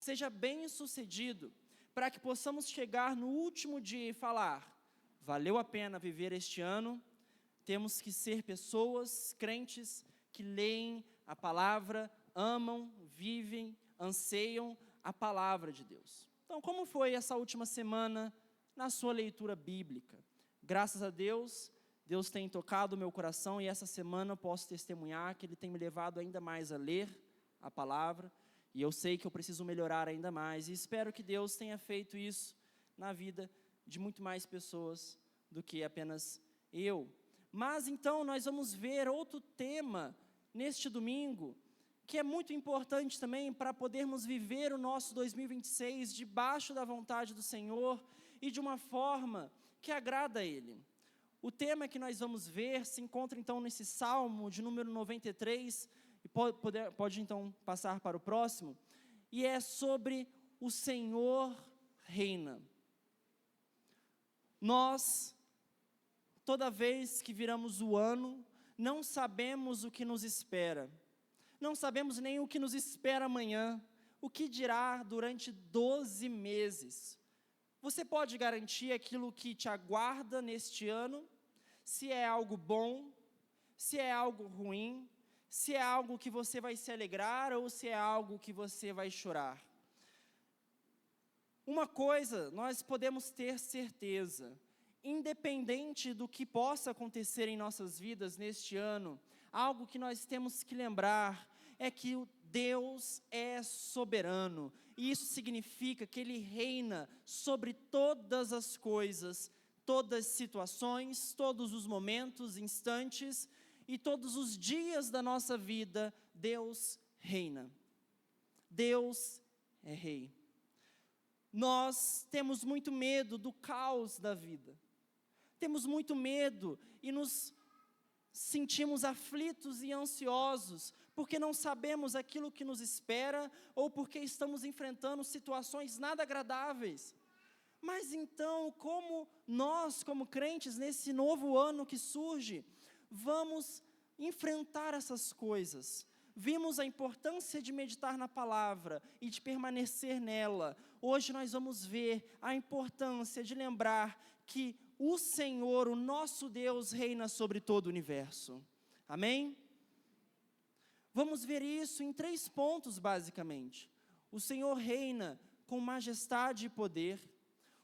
seja bem-sucedido, para que possamos chegar no último dia e falar: valeu a pena viver este ano. Temos que ser pessoas crentes que leem a palavra, amam, vivem, anseiam a palavra de Deus. Então, como foi essa última semana na sua leitura bíblica? Graças a Deus, Deus tem tocado o meu coração, e essa semana eu posso testemunhar que Ele tem me levado ainda mais a ler a palavra, e eu sei que eu preciso melhorar ainda mais, e espero que Deus tenha feito isso na vida de muito mais pessoas do que apenas eu. Mas então nós vamos ver outro tema neste domingo, que é muito importante também para podermos viver o nosso 2026 debaixo da vontade do Senhor e de uma forma que agrada a Ele. O tema que nós vamos ver se encontra então nesse Salmo de número 93, e pode então passar para o próximo, e é sobre o Senhor reina. Nós, toda vez que viramos o ano, não sabemos o que nos espera. Não sabemos nem o que nos espera amanhã, o que dirá durante 12 meses. Você pode garantir aquilo que te aguarda neste ano? Se é algo bom, se é algo ruim, se é algo que você vai se alegrar ou se é algo que você vai chorar. Uma coisa nós podemos ter certeza: independente do que possa acontecer em nossas vidas neste ano, algo que nós temos que lembrar é que Deus é soberano, e isso significa que Ele reina sobre todas as coisas, todas as situações, todos os momentos, instantes e todos os dias da nossa vida. Deus reina. Deus é rei. Nós temos muito medo do caos da vida. Temos muito medo e nos sentimos aflitos e ansiosos, porque não sabemos aquilo que nos espera, ou porque estamos enfrentando situações nada agradáveis. Mas então, como nós, como crentes, nesse novo ano que surge, vamos enfrentar essas coisas? Vimos a importância de meditar na palavra e de permanecer nela. Hoje nós vamos ver a importância de lembrar que o Senhor, o nosso Deus, reina sobre todo o universo. Amém? Vamos ver isso em 3 pontos, basicamente. O Senhor reina com majestade e poder.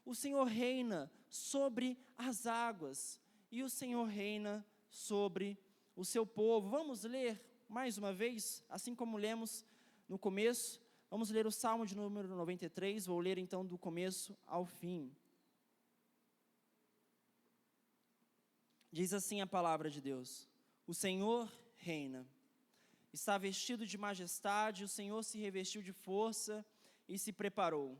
O Senhor reina sobre as águas. E o Senhor reina sobre o seu povo. Vamos ler mais uma vez, assim como lemos no começo. Vamos ler o Salmo de número 93. Vou ler então do começo ao fim. Diz assim a palavra de Deus: o Senhor reina. Está vestido de majestade, o Senhor se revestiu de força e se preparou.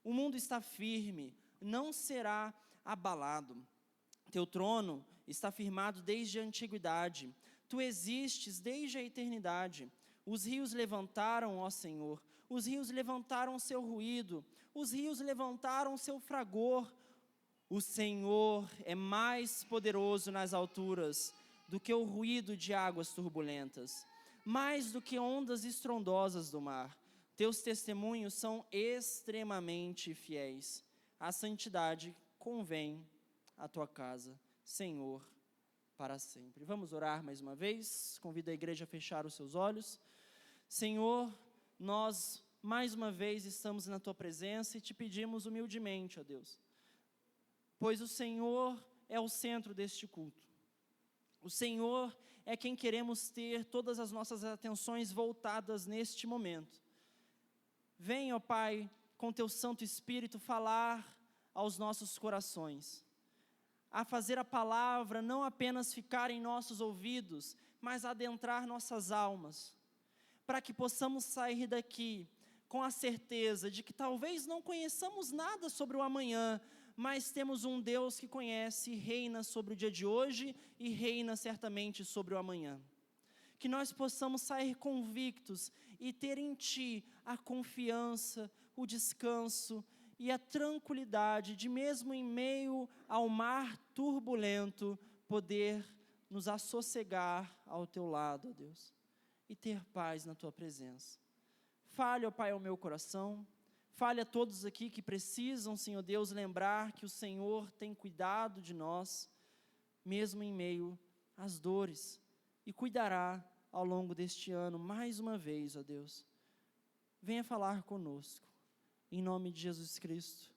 O mundo está firme, não será abalado. Teu trono está firmado desde a antiguidade. Tu existes desde a eternidade. Os rios levantaram, ó Senhor, os rios levantaram seu ruído, os rios levantaram seu fragor. O Senhor é mais poderoso nas alturas do que o ruído de águas turbulentas, mais do que ondas estrondosas do mar. Teus testemunhos são extremamente fiéis. A santidade convém à tua casa, Senhor, para sempre. Vamos orar mais uma vez. Convido a igreja a fechar os seus olhos. Senhor, nós mais uma vez estamos na tua presença e te pedimos humildemente, ó Deus, pois o Senhor é o centro deste culto. O Senhor é quem queremos ter todas as nossas atenções voltadas neste momento. Venha, ó Pai, com teu Santo Espírito falar aos nossos corações, a fazer a palavra não apenas ficar em nossos ouvidos, mas adentrar nossas almas, para que possamos sair daqui com a certeza de que talvez não conheçamos nada sobre o amanhã, mas temos um Deus que conhece e reina sobre o dia de hoje e reina certamente sobre o amanhã. Que nós possamos sair convictos e ter em Ti a confiança, o descanso e a tranquilidade de, mesmo em meio ao mar turbulento, poder nos assossegar ao Teu lado, ó Deus, e ter paz na Tua presença. Fale, ó Pai, ao meu coração. Fale a todos aqui que precisam, Senhor Deus, lembrar que o Senhor tem cuidado de nós, mesmo em meio às dores, e cuidará ao longo deste ano, mais uma vez, ó Deus. Venha falar conosco, em nome de Jesus Cristo.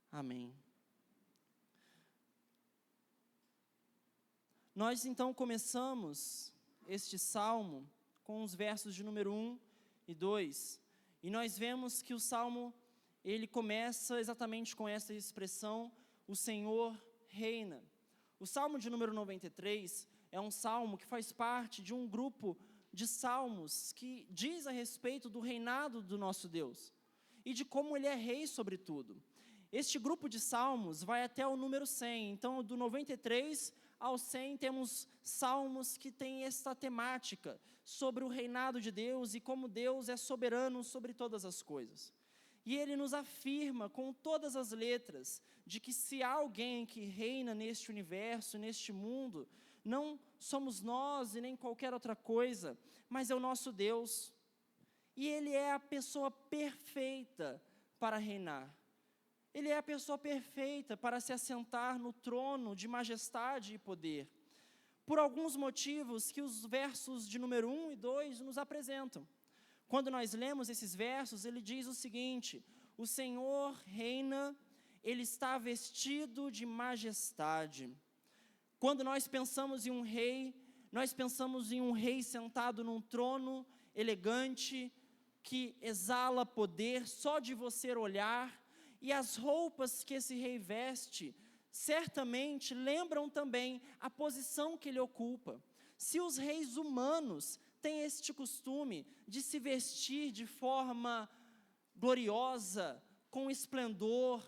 Amém. Nós então começamos este salmo com os versos de número 1 e 2, e nós vemos que o salmo, ele começa exatamente com essa expressão, o Senhor reina. O salmo de número 93 é um salmo que faz parte de um grupo de salmos que diz a respeito do reinado do nosso Deus, e de como Ele é rei sobre tudo. Este grupo de salmos vai até o número 100, então do 93 ao 100 temos salmos que têm esta temática sobre o reinado de Deus e como Deus é soberano sobre todas as coisas. E ele nos afirma com todas as letras de que se há alguém que reina neste universo, neste mundo, não somos nós e nem qualquer outra coisa, mas é o nosso Deus. E Ele é a pessoa perfeita para reinar. Ele é a pessoa perfeita para se assentar no trono de majestade e poder. Por alguns motivos que os versos de número 1 e 2 nos apresentam. Quando nós lemos esses versos, ele diz o seguinte: o Senhor reina, Ele está vestido de majestade. Quando nós pensamos em um rei, nós pensamos em um rei sentado num trono elegante, que exala poder só de você olhar, e as roupas que esse rei veste, certamente lembram também a posição que ele ocupa. Se os reis humanos têm este costume de se vestir de forma gloriosa, com esplendor,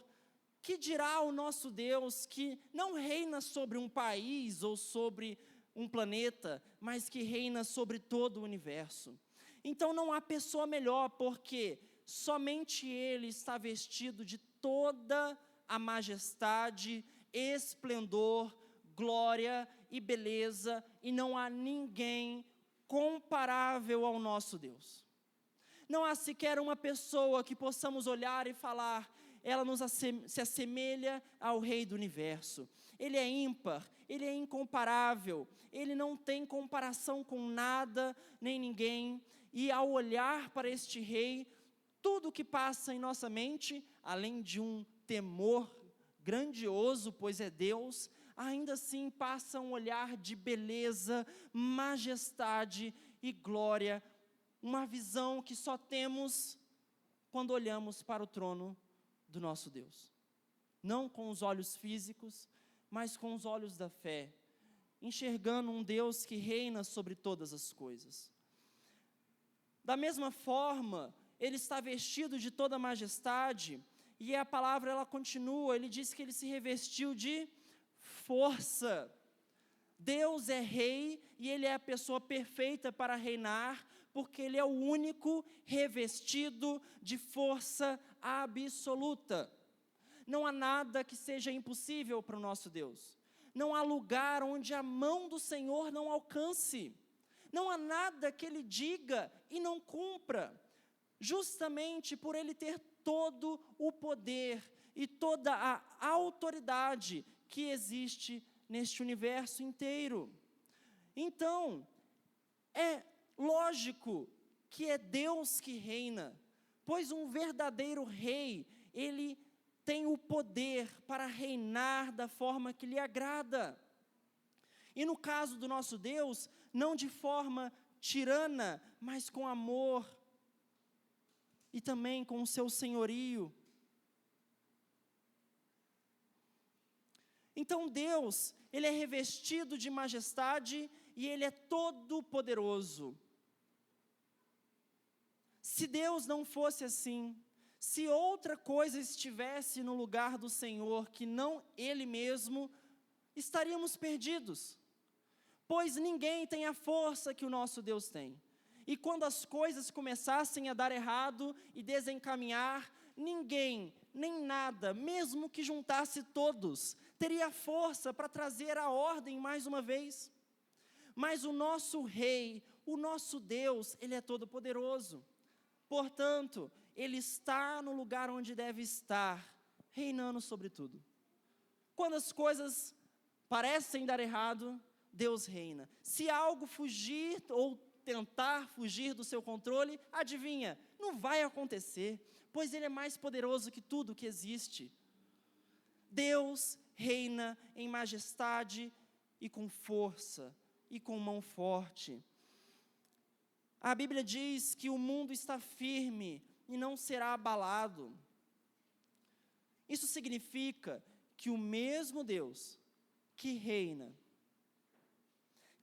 que dirá o nosso Deus, que não reina sobre um país ou sobre um planeta, mas que reina sobre todo o universo. Então não há pessoa melhor, porque somente Ele está vestido de toda a majestade, esplendor, glória e beleza, e não há ninguém comparável ao nosso Deus. Não há sequer uma pessoa que possamos olhar e falar, ela se assemelha ao Rei do Universo. Ele é ímpar, Ele é incomparável, Ele não tem comparação com nada, nem ninguém, e ao olhar para este Rei, tudo que passa em nossa mente, além de um temor grandioso, pois é Deus, ainda assim passa um olhar de beleza, majestade e glória, uma visão que só temos quando olhamos para o trono do nosso Deus. Não com os olhos físicos, mas com os olhos da fé, enxergando um Deus que reina sobre todas as coisas. Da mesma forma, Ele está vestido de toda a majestade, e a palavra ela continua, ele diz que ele se revestiu de força. Deus é rei e Ele é a pessoa perfeita para reinar, porque Ele é o único revestido de força absoluta. Não há nada que seja impossível para o nosso Deus. Não há lugar onde a mão do Senhor não alcance. Não há nada que Ele diga e não cumpra. Justamente por Ele ter todo o poder e toda a autoridade que existe neste universo inteiro. Então, é lógico que é Deus que reina, pois um verdadeiro rei, ele tem o poder para reinar da forma que lhe agrada. E no caso do nosso Deus, não de forma tirana, mas com amor, e também com o seu senhorio. Então Deus, Ele é revestido de majestade e Ele é todo poderoso. Se Deus não fosse assim, se outra coisa estivesse no lugar do Senhor, que não Ele mesmo, estaríamos perdidos. Pois ninguém tem a força que o nosso Deus tem. E quando as coisas começassem a dar errado e desencaminhar, ninguém, nem nada, mesmo que juntasse todos, teria força para trazer a ordem mais uma vez. Mas o nosso Rei, o nosso Deus, Ele é todo poderoso. Portanto, Ele está no lugar onde deve estar, reinando sobre tudo. Quando as coisas parecem dar errado, Deus reina. Se algo fugir ou tentar fugir do seu controle, adivinha, não vai acontecer, pois Ele é mais poderoso que tudo que existe. Deus reina em majestade e com força e com mão forte. A Bíblia diz que o mundo está firme e não será abalado. Isso significa que o mesmo Deus que reina,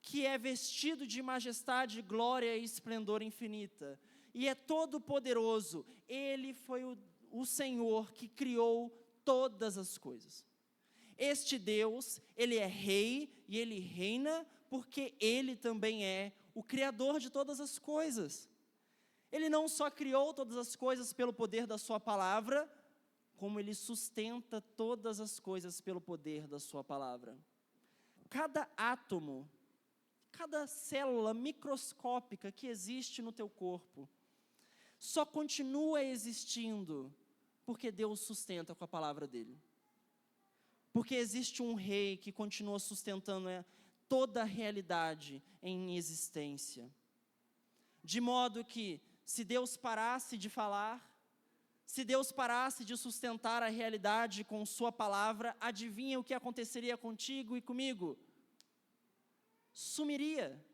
que é vestido de majestade, glória e esplendor infinita, e é todo poderoso, Ele foi o Senhor que criou todas as coisas. Este Deus, Ele é rei e Ele reina porque Ele também é o Criador de todas as coisas. Ele não só criou todas as coisas pelo poder da sua palavra, como Ele sustenta todas as coisas pelo poder da sua palavra. Cada átomo, cada célula microscópica que existe no teu corpo, só continua existindo porque Deus sustenta com a palavra dEle. Porque existe um rei que continua sustentando toda a realidade em existência. De modo que, se Deus parasse de falar, se Deus parasse de sustentar a realidade com sua palavra, adivinha o que aconteceria contigo e comigo? Sumiria.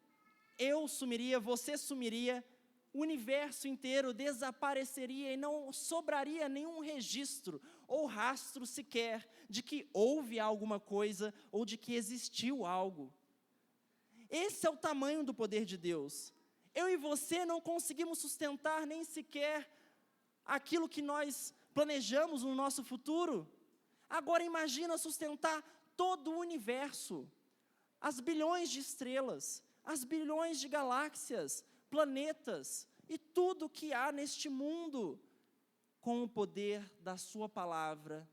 Eu sumiria, você sumiria, o universo inteiro desapareceria e não sobraria nenhum registro ou rastro sequer de que houve alguma coisa ou de que existiu algo. Esse é o tamanho do poder de Deus. Eu e você não conseguimos sustentar nem sequer aquilo que nós planejamos no nosso futuro. Agora imagina sustentar todo o universo, as bilhões de estrelas, as bilhões de galáxias, planetas e tudo que há neste mundo, com o poder da sua palavra,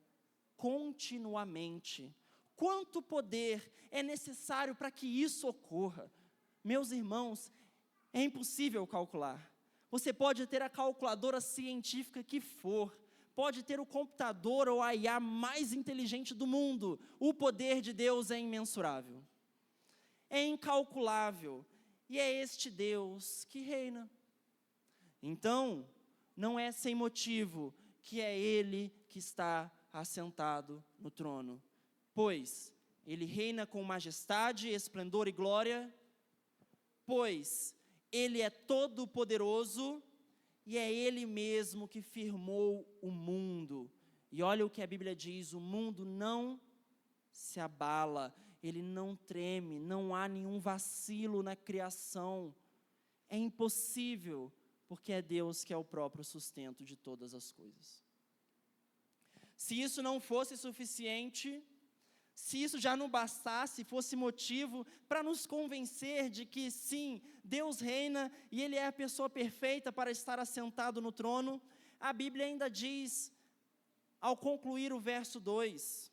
continuamente. Quanto poder é necessário para que isso ocorra? Meus irmãos, é impossível calcular. Você pode ter a calculadora científica que for, pode ter o computador ou a IA mais inteligente do mundo, o poder de Deus é imensurável, é incalculável, e é este Deus que reina. Então, não é sem motivo que é Ele que está assentado no trono, pois Ele reina com majestade, esplendor e glória, pois Ele é todo poderoso e é Ele mesmo que firmou o mundo. E olha o que a Bíblia diz, o mundo não se abala, ele não treme, não há nenhum vacilo na criação. É impossível, porque é Deus que é o próprio sustento de todas as coisas. Se isso não fosse suficiente, se isso já não bastasse, fosse motivo para nos convencer de que sim, Deus reina e Ele é a pessoa perfeita para estar assentado no trono, a Bíblia ainda diz, ao concluir o verso 2,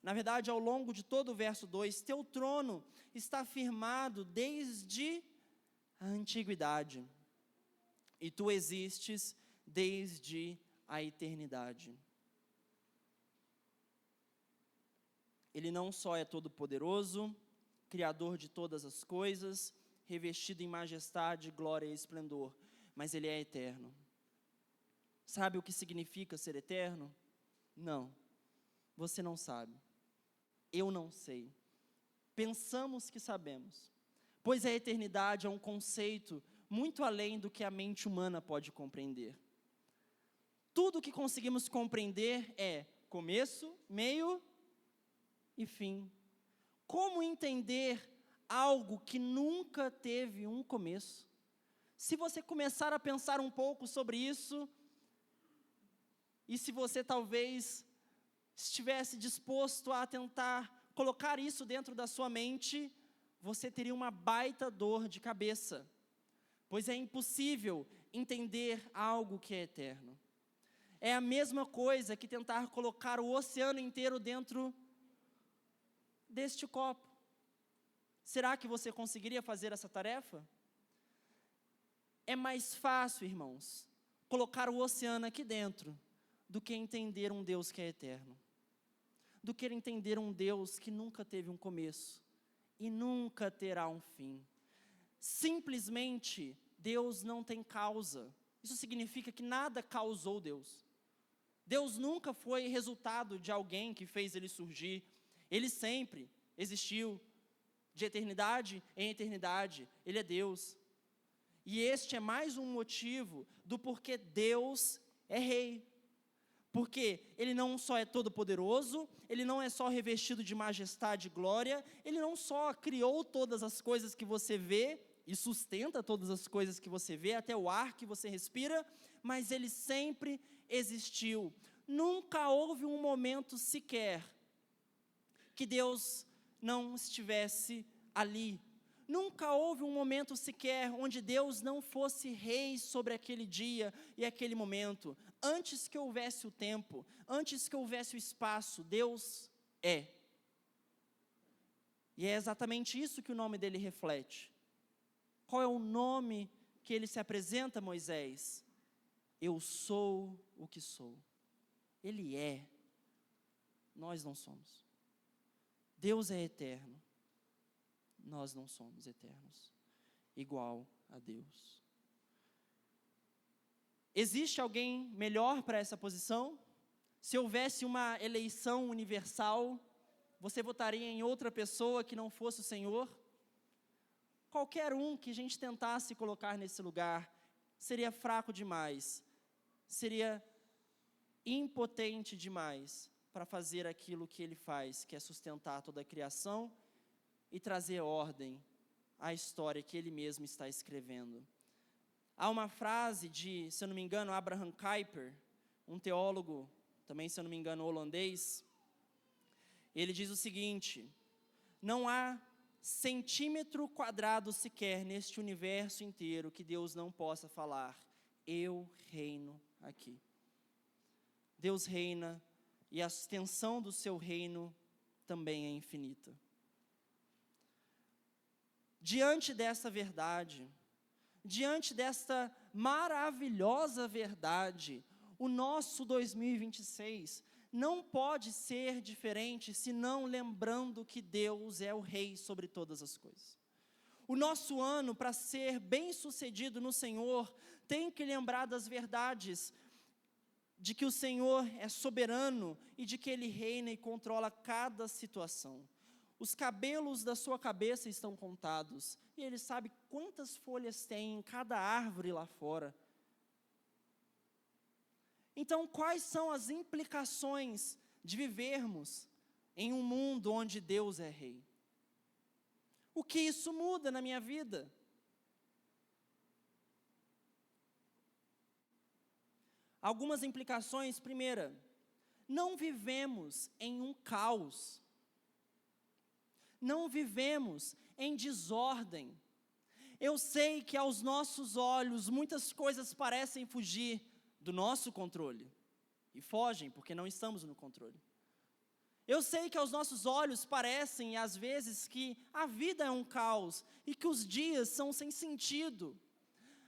na verdade, ao longo de todo o verso 2, teu trono está firmado desde a antiguidade, e tu existes desde a eternidade. Ele não só é todo-poderoso, Criador de todas as coisas, revestido em majestade, glória e esplendor, mas Ele é eterno. Sabe o que significa ser eterno? Não, você não sabe. Eu não sei. Pensamos que sabemos, pois a eternidade é um conceito muito além do que a mente humana pode compreender. Tudo que conseguimos compreender é começo, meio e fim. Como entender algo que nunca teve um começo? Se você começar a pensar um pouco sobre isso, e se você talvez estivesse disposto a tentar colocar isso dentro da sua mente, você teria uma baita dor de cabeça, pois é impossível entender algo que é eterno. É a mesma coisa que tentar colocar o oceano inteiro dentro deste copo. Será que você conseguiria fazer essa tarefa? É mais fácil, irmãos, colocar o oceano aqui dentro, do que entender um Deus que é eterno. Do que entender um Deus que nunca teve um começo e nunca terá um fim. Simplesmente, Deus não tem causa. Isso significa que nada causou Deus. Deus nunca foi resultado de alguém que fez ele surgir. Ele sempre existiu, de eternidade em eternidade. Ele é Deus. E este é mais um motivo do porquê Deus é rei. Porque Ele não só é todo-poderoso, Ele não é só revestido de majestade e glória, Ele não só criou todas as coisas que você vê, e sustenta todas as coisas que você vê, até o ar que você respira, mas Ele sempre existiu. Nunca houve um momento sequer que Deus não estivesse ali. Nunca houve um momento sequer onde Deus não fosse rei sobre aquele dia e aquele momento. Antes que houvesse o tempo, antes que houvesse o espaço, Deus é. E é exatamente isso que o nome dele reflete. Qual é o nome que ele se apresenta a Moisés? Eu sou o que sou. Ele é. Nós não somos. Deus é eterno. Nós não somos eternos, igual a Deus. Existe alguém melhor para essa posição? Se houvesse uma eleição universal, você votaria em outra pessoa que não fosse o Senhor? Qualquer um que a gente tentasse colocar nesse lugar, seria fraco demais, seria impotente demais para fazer aquilo que ele faz, que é sustentar toda a criação e trazer ordem à história que ele mesmo está escrevendo. Há uma frase de, se eu não me engano, Abraham Kuyper, um teólogo, também se eu não me engano holandês, ele diz o seguinte: não há centímetro quadrado sequer neste universo inteiro que Deus não possa falar, eu reino aqui. Deus reina e a extensão do seu reino também é infinita. Diante dessa verdade, diante desta maravilhosa verdade, o nosso 2026 não pode ser diferente senão lembrando que Deus é o Rei sobre todas as coisas. O nosso ano, para ser bem-sucedido no Senhor, tem que lembrar das verdades de que o Senhor é soberano e de que Ele reina e controla cada situação. Os cabelos da sua cabeça estão contados, e Ele sabe quantas folhas tem em cada árvore lá fora. Então, quais são as implicações de vivermos em um mundo onde Deus é rei? O que isso muda na minha vida? Algumas implicações. Primeira, não vivemos em um caos. Não vivemos em desordem. Eu sei que aos nossos olhos muitas coisas parecem fugir do nosso controle. E fogem porque não estamos no controle. Eu sei que aos nossos olhos parecem, às vezes, que a vida é um caos e que os dias são sem sentido.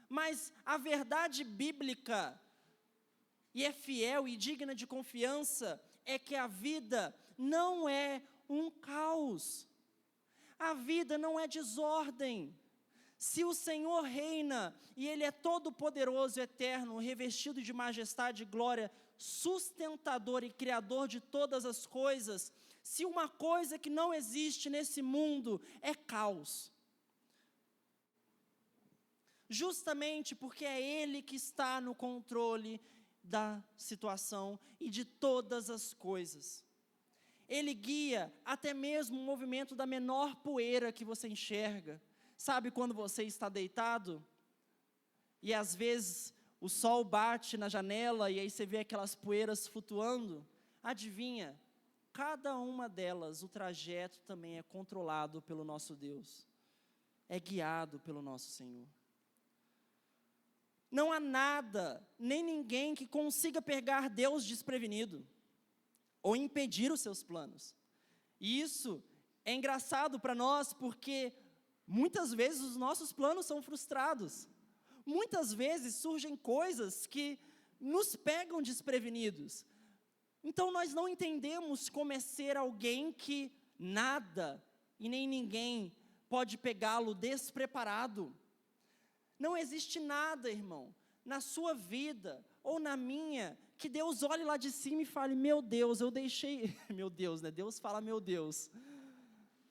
Mas a verdade bíblica, e é fiel e digna de confiança, é que a vida não é um caos. A vida não é desordem. Se o Senhor reina, e Ele é todo-poderoso, eterno, revestido de majestade e glória, sustentador e criador de todas as coisas, se uma coisa que não existe nesse mundo é caos, justamente porque é Ele que está no controle da situação e de todas as coisas. Ele guia até mesmo o movimento da menor poeira que você enxerga. Sabe quando você está deitado e às vezes o sol bate na janela e aí você vê aquelas poeiras flutuando? Adivinha, cada uma delas, o trajeto também é controlado pelo nosso Deus. É guiado pelo nosso Senhor. Não há nada, nem ninguém que consiga pegar Deus desprevenido ou impedir os seus planos. E isso é engraçado para nós porque muitas vezes os nossos planos são frustrados. Muitas vezes surgem coisas que nos pegam desprevenidos. Então nós não entendemos como é ser alguém que nada e nem ninguém pode pegá-lo despreparado. Não existe nada, irmão, na sua vida ou na minha, que Deus olhe lá de cima e fale, meu Deus, eu deixei, meu Deus, né? Deus fala, meu Deus.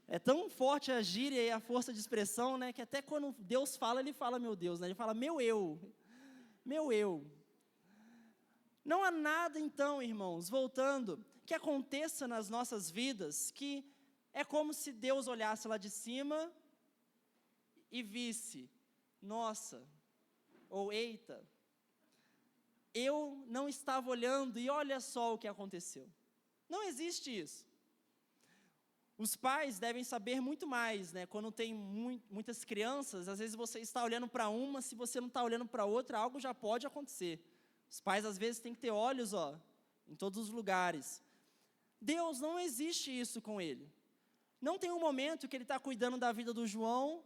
É tão forte a gíria e a força de expressão, né? Que até quando Deus fala, Ele fala, meu Deus, né? Ele fala, meu eu. Não há nada, então, irmãos, voltando, que aconteça nas nossas vidas, que é como se Deus olhasse lá de cima e visse, nossa, ou eita, eu não estava olhando e olha só o que aconteceu. Não existe isso. Os pais devem saber muito mais, né? Quando tem muitas crianças, às vezes você está olhando para uma, se você não está olhando para outra, algo já pode acontecer. Os pais, às vezes, têm que ter olhos, em todos os lugares. Deus, não existe isso com Ele. Não tem um momento que Ele está cuidando da vida do João,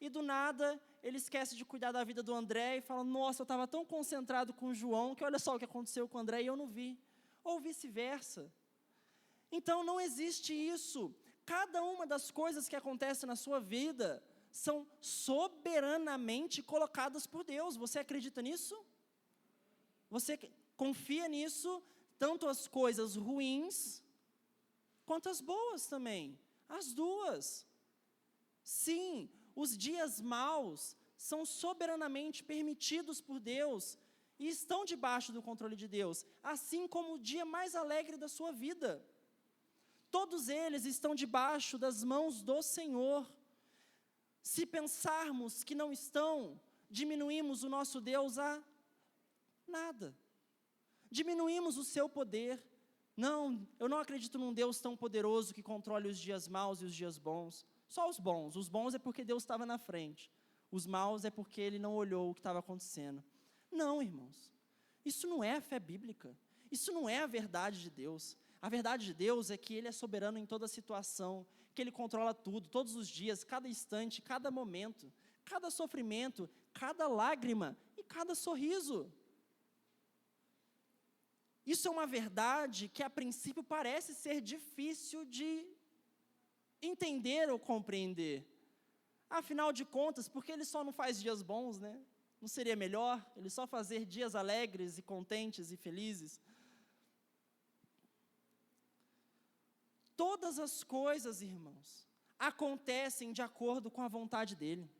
e do nada, Ele esquece de cuidar da vida do André, e fala, nossa, eu estava tão concentrado com o João, que olha só o que aconteceu com o André, e eu não vi. Ou vice-versa. Então, não existe isso. Cada uma das coisas que acontecem na sua vida, são soberanamente colocadas por Deus. Você acredita nisso? Você confia nisso, tanto as coisas ruins, quanto as boas também, as duas. Sim, os dias maus são soberanamente permitidos por Deus, e estão debaixo do controle de Deus, assim como o dia mais alegre da sua vida. Todos eles estão debaixo das mãos do Senhor. Se pensarmos que não estão, diminuímos o nosso Deus a nada. Diminuímos o seu poder. Não, eu não acredito num Deus tão poderoso que controle os dias maus e os dias bons. Só os bons. Os bons é porque Deus estava na frente. Os maus é porque Ele não olhou o que estava acontecendo. Não, irmãos. Isso não é a fé bíblica. Isso não é a verdade de Deus. A verdade de Deus é que Ele é soberano em toda situação, que Ele controla tudo, todos os dias, cada instante, cada momento, cada sofrimento, cada lágrima e cada sorriso. Isso é uma verdade que a princípio parece ser difícil de entender ou compreender. Afinal de contas, por que Ele só não faz dias bons, né? Não seria melhor Ele só fazer dias alegres e contentes e felizes? Todas as coisas, irmãos, acontecem de acordo com a vontade dEle.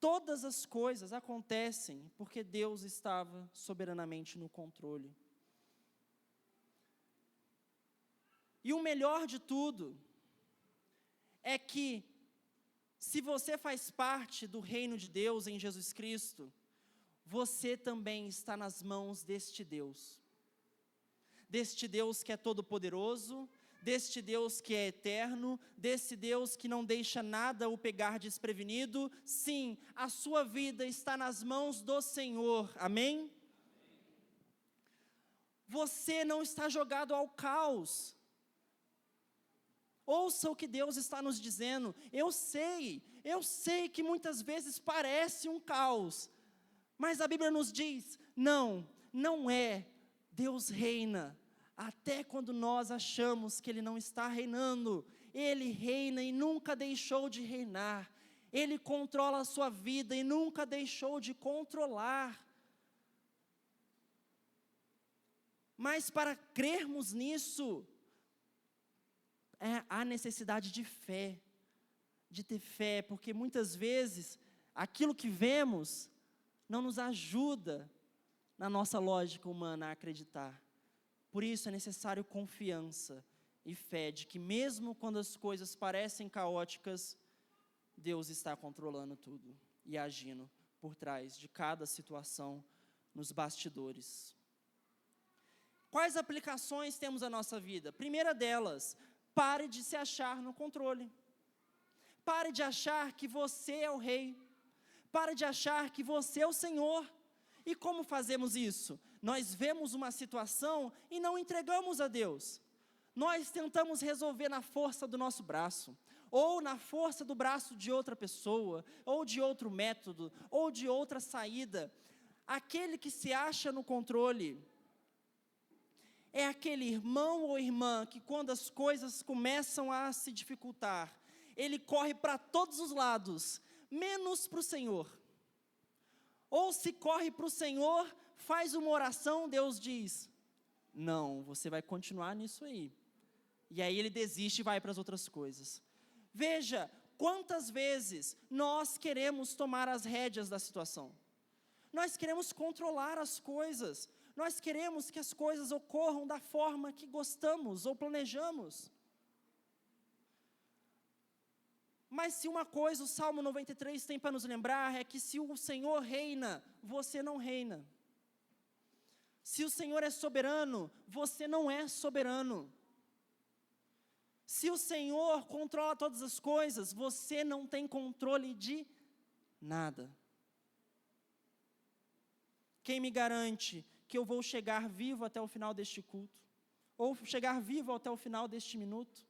Todas as coisas acontecem porque Deus estava soberanamente no controle. E o melhor de tudo é que, se você faz parte do reino de Deus em Jesus Cristo, você também está nas mãos deste Deus. Deste Deus que é todo-poderoso, deste Deus que é eterno, desse Deus que não deixa nada o pegar desprevenido. Sim, a sua vida está nas mãos do Senhor, amém? Você não está jogado ao caos. Ouça o que Deus está nos dizendo. Eu sei que muitas vezes parece um caos, mas a Bíblia nos diz, não é. Deus reina, até quando nós achamos que Ele não está reinando. Ele reina e nunca deixou de reinar. Ele controla a sua vida e nunca deixou de controlar. Mas para crermos nisso, há necessidade de fé, de ter fé, porque muitas vezes, aquilo que vemos, não nos ajuda, na nossa lógica humana, a acreditar. Por isso é necessário confiança e fé, de que mesmo quando as coisas parecem caóticas, Deus está controlando tudo, e agindo por trás de cada situação, nos bastidores. Quais aplicações temos na nossa vida? Primeira delas, pare de se achar no controle. Pare de achar que você é o rei. Pare de achar que você é o Senhor. E como fazemos isso? Nós vemos uma situação e não entregamos a Deus. Nós tentamos resolver na força do nosso braço. ou na força do braço de outra pessoa, ou de outro método, ou de outra saída. Aquele que se acha no controle é aquele irmão ou irmã que, quando as coisas começam a se dificultar, ele corre para todos os lados, menos para o Senhor. Ou se corre para o Senhor, faz uma oração, Deus diz: não, você vai continuar nisso aí. E aí ele desiste e vai para as outras coisas. Veja, quantas vezes nós queremos tomar as rédeas da situação. Nós queremos controlar as coisas. Nós queremos que as coisas ocorram da forma que gostamos ou planejamos. Mas se uma coisa o Salmo 93 tem para nos lembrar, é que se o Senhor reina, você não reina. Se o Senhor é soberano, você não é soberano. Se o Senhor controla todas as coisas, você não tem controle de nada. Quem me garante que eu vou chegar vivo até o final deste culto? Ou chegar vivo até o final deste minuto?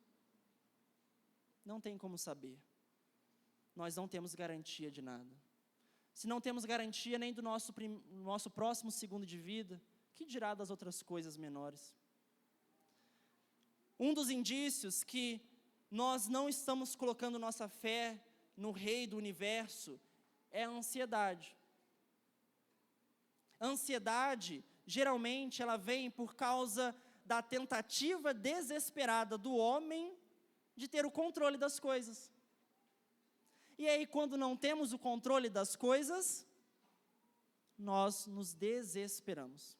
Não tem como saber. Nós não temos garantia de nada. Se não temos garantia nem do nosso próximo segundo de vida, que dirá das outras coisas menores? Um dos indícios que nós não estamos colocando nossa fé no Rei do Universo é a ansiedade. A ansiedade, geralmente, ela vem por causa da tentativa desesperada do homem de ter o controle das coisas. E aí, quando não temos o controle das coisas, nós nos desesperamos.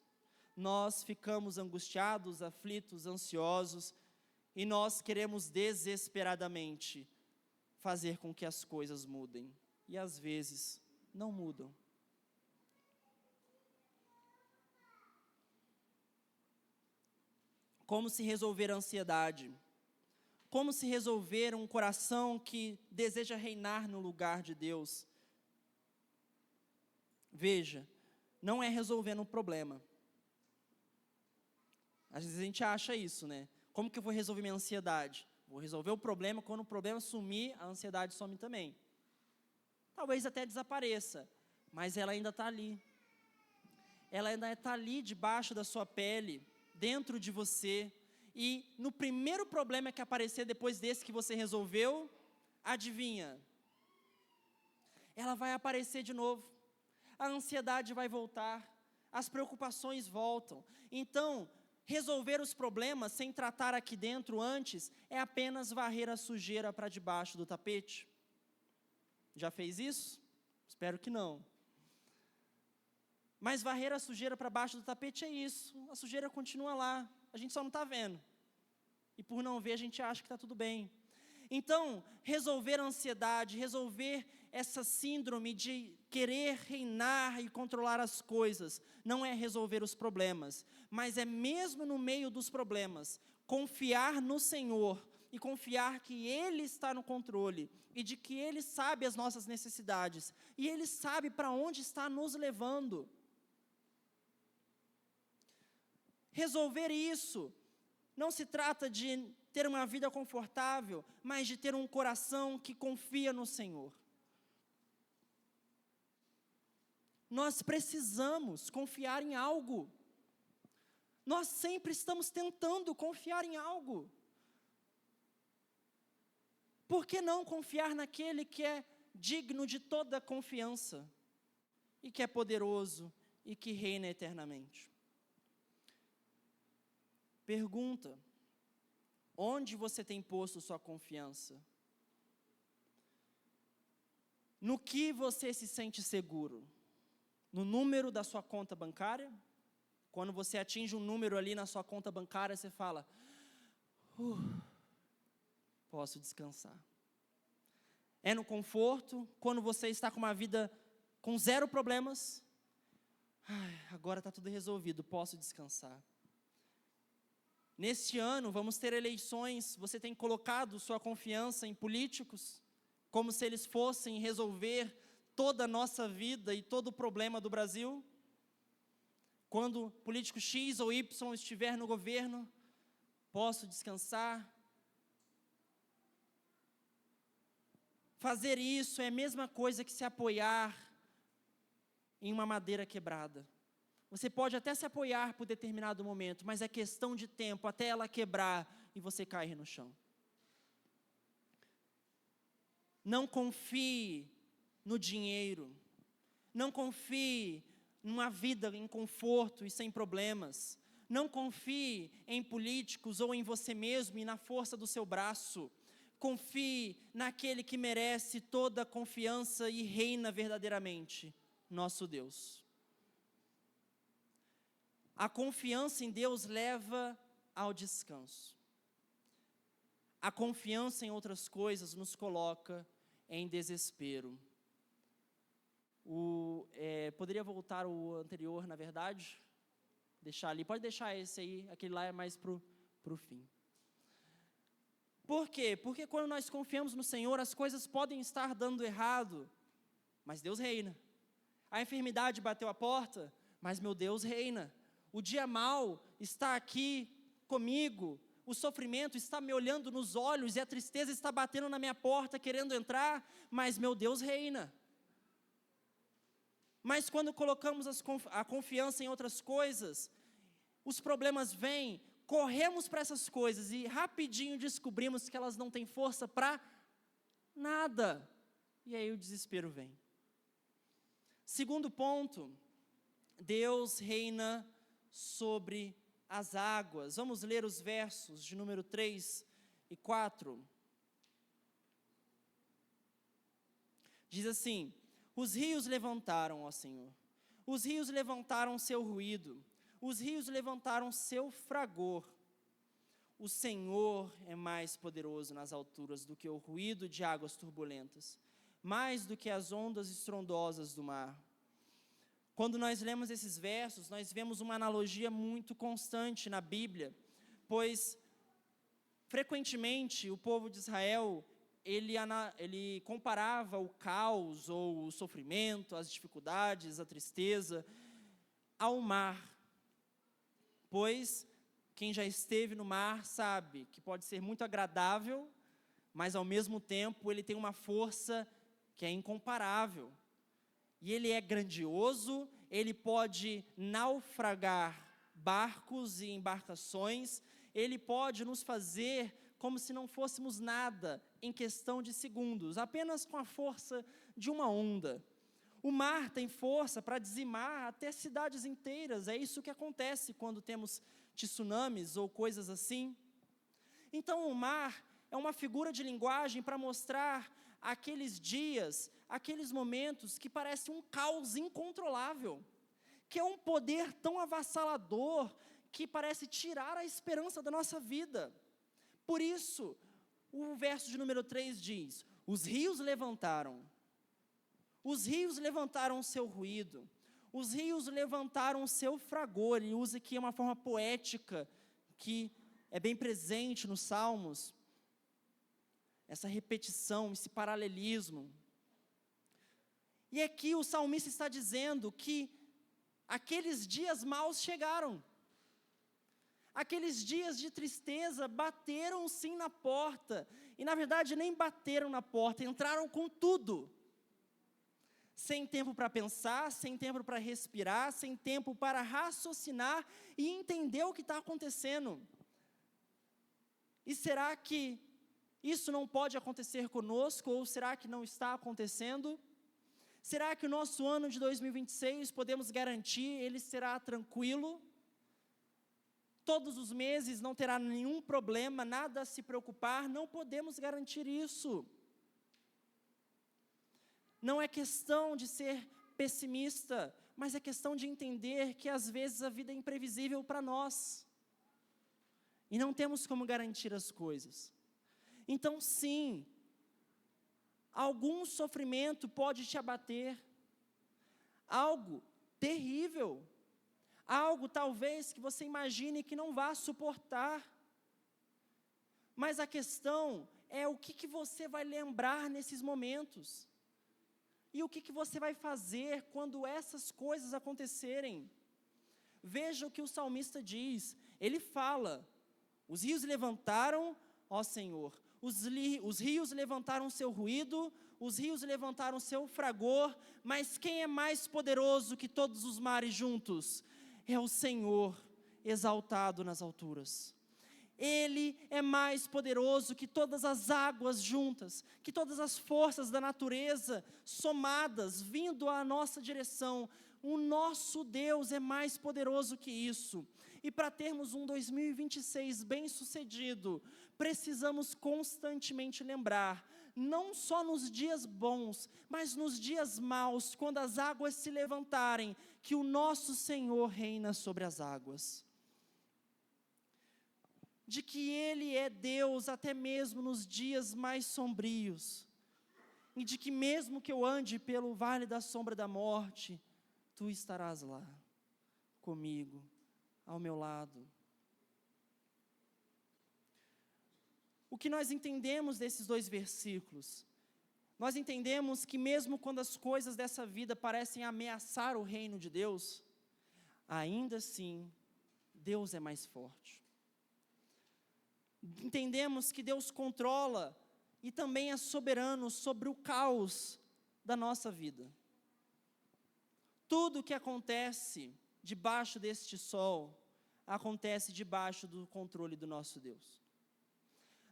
Nós ficamos angustiados, aflitos, ansiosos, e nós queremos desesperadamente fazer com que as coisas mudem. E às vezes, não mudam. Como se resolver a ansiedade? Como se resolver um coração que deseja reinar no lugar de Deus? Veja, não é resolvendo um problema. Às vezes a gente acha isso, né? Como que eu vou resolver minha ansiedade? Vou resolver o problema, quando o problema sumir, a ansiedade some também. Talvez até desapareça, mas ela ainda está ali. Ela ainda está ali debaixo da sua pele, dentro de você. E no primeiro problema que aparecer depois desse que você resolveu, adivinha? Ela vai aparecer de novo. A ansiedade vai voltar. As preocupações voltam. Então, resolver os problemas sem tratar aqui dentro antes é apenas varrer a sujeira para debaixo do tapete. Já fez isso? Espero que não. Mas varrer a sujeira para baixo do tapete é isso. A sujeira continua lá. A gente só não está vendo. E por não ver, a gente acha que está tudo bem. Então, resolver a ansiedade, resolver essa síndrome de querer reinar e controlar as coisas, não é resolver os problemas, mas é mesmo no meio dos problemas, confiar no Senhor e confiar que Ele está no controle e de que Ele sabe as nossas necessidades e Ele sabe para onde está nos levando. Resolver isso não se trata de ter uma vida confortável, mas de ter um coração que confia no Senhor. Nós precisamos confiar em algo. Nós sempre estamos tentando confiar em algo. Por que não confiar naquele que é digno de toda confiança, e que é poderoso, e que reina eternamente? Pergunta: onde você tem posto sua confiança? No que você se sente seguro? No número da sua conta bancária? Quando você atinge um número ali na sua conta bancária, você fala: posso descansar. É no conforto, quando você está com uma vida com zero problemas? Agora está tudo resolvido, posso descansar. Neste ano, vamos ter eleições, você tem colocado sua confiança em políticos, como se eles fossem resolver toda a nossa vida e todo o problema do Brasil? Quando político X ou Y estiver no governo, posso descansar? Fazer isso é a mesma coisa que se apoiar em uma madeira quebrada. Você pode até se apoiar por determinado momento, mas é questão de tempo até ela quebrar e você cair no chão. Não confie no dinheiro. Não confie numa vida em conforto e sem problemas. Não confie em políticos ou em você mesmo e na força do seu braço. Confie naquele que merece toda a confiança e reina verdadeiramente, nosso Deus. A confiança em Deus leva ao descanso. A confiança em outras coisas nos coloca em desespero. Poderia voltar o anterior, na verdade? Deixar ali, pode deixar esse aí, aquele lá é mais para o fim. Por quê? Porque quando nós confiamos no Senhor, as coisas podem estar dando errado, mas Deus reina. A enfermidade bateu a porta, mas meu Deus reina. O dia mau está aqui comigo, o sofrimento está me olhando nos olhos e a tristeza está batendo na minha porta, querendo entrar, mas meu Deus reina. Mas quando colocamos a confiança em outras coisas, os problemas vêm, corremos para essas coisas e rapidinho descobrimos que elas não têm força para nada. E aí o desespero vem. Segundo ponto, Deus reina sobre as águas. Vamos ler os versos de número 3 e 4. Diz assim: os rios levantaram, ó Senhor, os rios levantaram seu ruído, os rios levantaram seu fragor. O Senhor é mais poderoso nas alturas do que o ruído de águas turbulentas, mais do que as ondas estrondosas do mar. Quando nós lemos esses versos, nós vemos uma analogia muito constante na Bíblia, pois, frequentemente, o povo de Israel, ele comparava o caos, ou o sofrimento, as dificuldades, a tristeza, ao mar. Pois, quem já esteve no mar sabe que pode ser muito agradável, mas, ao mesmo tempo, ele tem uma força que é incomparável. E ele é grandioso, ele pode naufragar barcos e embarcações, ele pode nos fazer como se não fôssemos nada em questão de segundos, apenas com a força de uma onda. O mar tem força para dizimar até cidades inteiras, é isso que acontece quando temos tsunamis ou coisas assim. Então o mar é uma figura de linguagem para mostrar aqueles dias, aqueles momentos que parecem um caos incontrolável, que é um poder tão avassalador que parece tirar a esperança da nossa vida. Por isso, o verso de número 3 diz: os rios levantaram o seu ruído, os rios levantaram o seu fragor. Ele usa aqui uma forma poética, que é bem presente nos Salmos, essa repetição, esse paralelismo. E aqui o salmista está dizendo que aqueles dias maus chegaram. Aqueles dias de tristeza bateram sim na porta, e na verdade nem bateram na porta, entraram com tudo. Sem tempo para pensar, sem tempo para respirar, sem tempo para raciocinar e entender o que está acontecendo. E será que isso não pode acontecer conosco, ou será que não está acontecendo? Será que o nosso ano de 2026, podemos garantir, ele será tranquilo? Todos os meses não terá nenhum problema, nada a se preocupar? Não podemos garantir isso. Não é questão de ser pessimista, mas é questão de entender que às vezes a vida é imprevisível para nós. E não temos como garantir as coisas. Então sim, algum sofrimento pode te abater, algo terrível, algo talvez que você imagine que não vá suportar, mas a questão é o que você vai lembrar nesses momentos, e o que você vai fazer quando essas coisas acontecerem. Veja o que o salmista diz, ele fala: os rios levantaram, ó Senhor, os rios levantaram seu ruído, os rios levantaram seu fragor, mas quem é mais poderoso que todos os mares juntos? É o Senhor, exaltado nas alturas. Ele é mais poderoso que todas as águas juntas, que todas as forças da natureza somadas, vindo à nossa direção. O nosso Deus é mais poderoso que isso. E para termos um 2026 bem-sucedido, precisamos constantemente lembrar, não só nos dias bons, mas nos dias maus, quando as águas se levantarem, que o nosso Senhor reina sobre as águas. De que Ele é Deus até mesmo nos dias mais sombrios, e de que mesmo que eu ande pelo vale da sombra da morte, Tu estarás lá, comigo, ao meu lado. O que nós entendemos desses 2 versículos? Nós entendemos que mesmo quando as coisas dessa vida parecem ameaçar o reino de Deus, ainda assim, Deus é mais forte. Entendemos que Deus controla e também é soberano sobre o caos da nossa vida. Tudo o que acontece debaixo deste sol, acontece debaixo do controle do nosso Deus.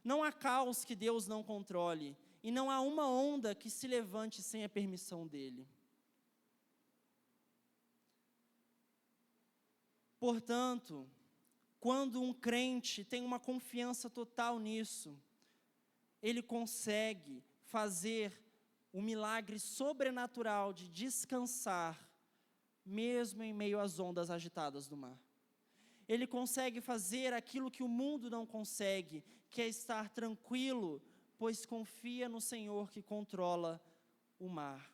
Não há caos que Deus não controle, e não há uma onda que se levante sem a permissão dEle. Portanto, quando um crente tem uma confiança total nisso, ele consegue fazer o milagre sobrenatural de descansar, mesmo em meio às ondas agitadas do mar. Ele consegue fazer aquilo que o mundo não consegue, que é estar tranquilo, pois confia no Senhor que controla o mar.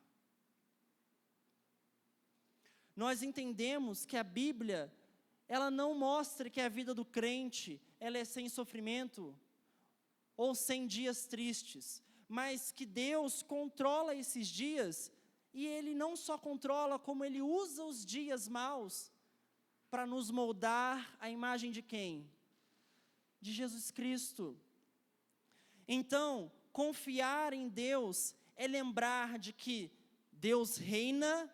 Nós entendemos que a Bíblia, ela não mostra que a vida do crente, ela é sem sofrimento, ou sem dias tristes, mas que Deus controla esses dias, e Ele não só controla, como Ele usa os dias maus, para nos moldar à imagem de quem? De Jesus Cristo. Então, confiar em Deus, é lembrar de que Deus reina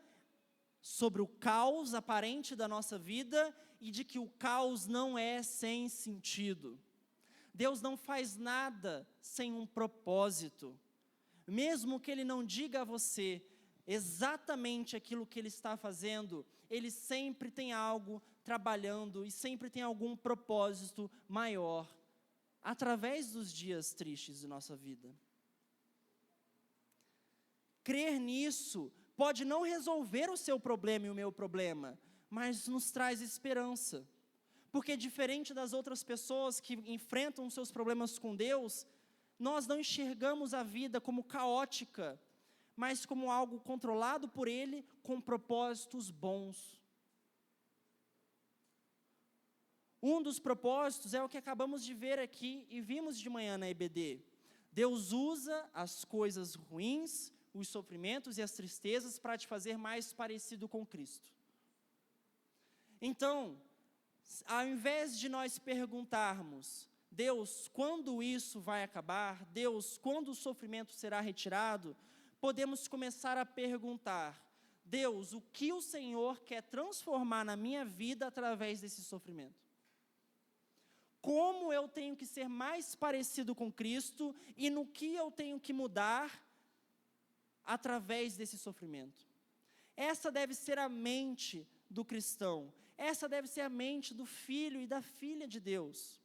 sobre o caos aparente da nossa vida, e de que o caos não é sem sentido. Deus não faz nada sem um propósito. Mesmo que Ele não diga a você exatamente aquilo que Ele está fazendo, Ele sempre tem algo trabalhando e sempre tem algum propósito maior, através dos dias tristes de nossa vida. Crer nisso pode não resolver o seu problema e o meu problema, mas nos traz esperança. Porque diferente das outras pessoas que enfrentam seus problemas com Deus, nós não enxergamos a vida como caótica, mas como algo controlado por Ele, com propósitos bons. Um dos propósitos é o que acabamos de ver aqui e vimos de manhã na EBD. Deus usa as coisas ruins, os sofrimentos e as tristezas para te fazer mais parecido com Cristo. Então, ao invés de nós perguntarmos, Deus, quando isso vai acabar? Deus, quando o sofrimento será retirado? Podemos começar a perguntar, Deus, o que o Senhor quer transformar na minha vida através desse sofrimento? Como eu tenho que ser mais parecido com Cristo e no que eu tenho que mudar através desse sofrimento? Essa deve ser a mente do cristão. Essa deve ser a mente do filho e da filha de Deus.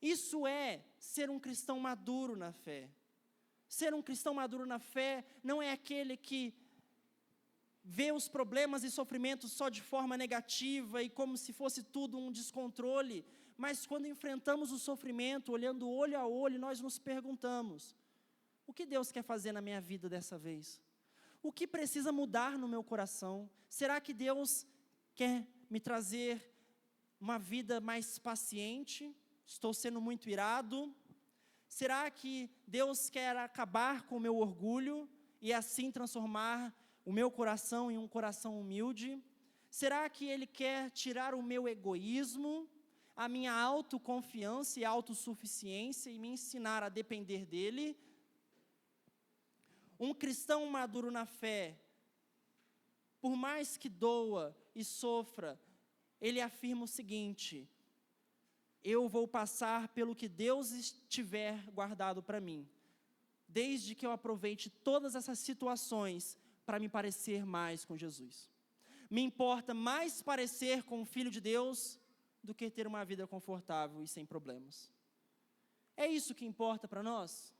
Isso é ser um cristão maduro na fé. Ser um cristão maduro na fé não é aquele que vê os problemas e sofrimentos só de forma negativa e como se fosse tudo um descontrole, mas quando enfrentamos o sofrimento, olhando olho a olho, nós nos perguntamos, o que Deus quer fazer na minha vida dessa vez? O que precisa mudar no meu coração? Será que Deus quer me trazer uma vida mais paciente? Estou sendo muito irado? Será que Deus quer acabar com o meu orgulho e assim transformar o meu coração em um coração humilde? Será que Ele quer tirar o meu egoísmo, a minha autoconfiança e autossuficiência e me ensinar a depender dEle? Um cristão maduro na fé, por mais que doa e sofra, ele afirma o seguinte: eu vou passar pelo que Deus estiver guardado para mim, desde que eu aproveite todas essas situações para me parecer mais com Jesus. Me importa mais parecer com o Filho de Deus do que ter uma vida confortável e sem problemas. É isso que importa para nós?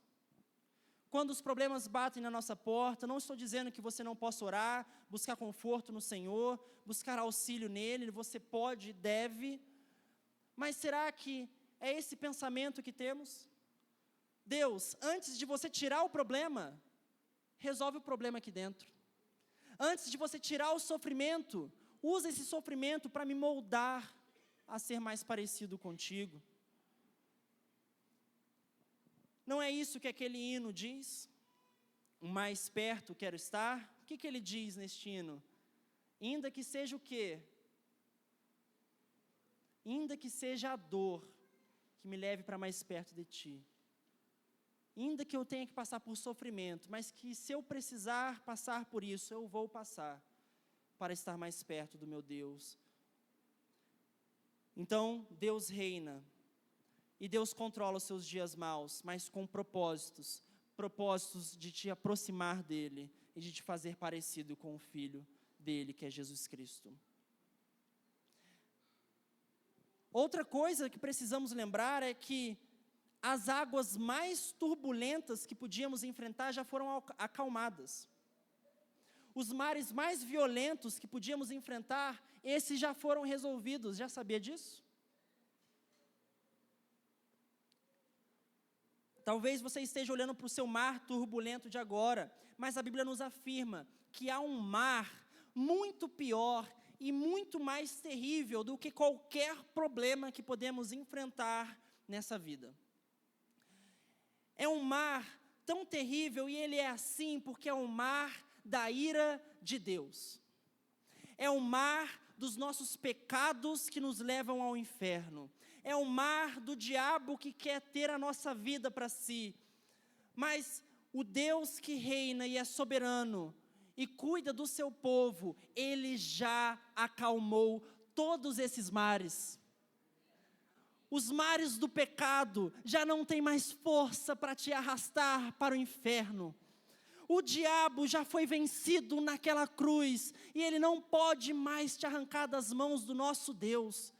Quando os problemas batem na nossa porta, não estou dizendo que você não possa orar, buscar conforto no Senhor, buscar auxílio nele, você pode e deve, mas será que é esse pensamento que temos? Deus, antes de você tirar o problema, resolve o problema aqui dentro. Antes de você tirar o sofrimento, usa esse sofrimento para me moldar a ser mais parecido contigo. Não é isso que aquele hino diz? O mais perto quero estar. O que ele diz neste hino? Ainda que seja o quê? Ainda que seja a dor que me leve para mais perto de ti. Ainda que eu tenha que passar por sofrimento, mas que se eu precisar passar por isso, eu vou passar para estar mais perto do meu Deus. Então, Deus reina. E Deus controla os seus dias maus, mas com propósitos de te aproximar dEle e de te fazer parecido com o Filho dEle, que é Jesus Cristo. Outra coisa que precisamos lembrar é que as águas mais turbulentas que podíamos enfrentar já foram acalmadas. Os mares mais violentos que podíamos enfrentar, esses já foram resolvidos. Já sabia disso? Talvez você esteja olhando para o seu mar turbulento de agora, mas a Bíblia nos afirma que há um mar muito pior e muito mais terrível do que qualquer problema que podemos enfrentar nessa vida. É um mar tão terrível, e ele é assim porque é o mar da ira de Deus. É o mar dos nossos pecados que nos levam ao inferno. É o mar do diabo que quer ter a nossa vida para si. Mas o Deus que reina e é soberano e cuida do seu povo, Ele já acalmou todos esses mares. Os mares do pecado já não têm mais força para te arrastar para o inferno. O diabo já foi vencido naquela cruz, e ele não pode mais te arrancar das mãos do nosso Deus.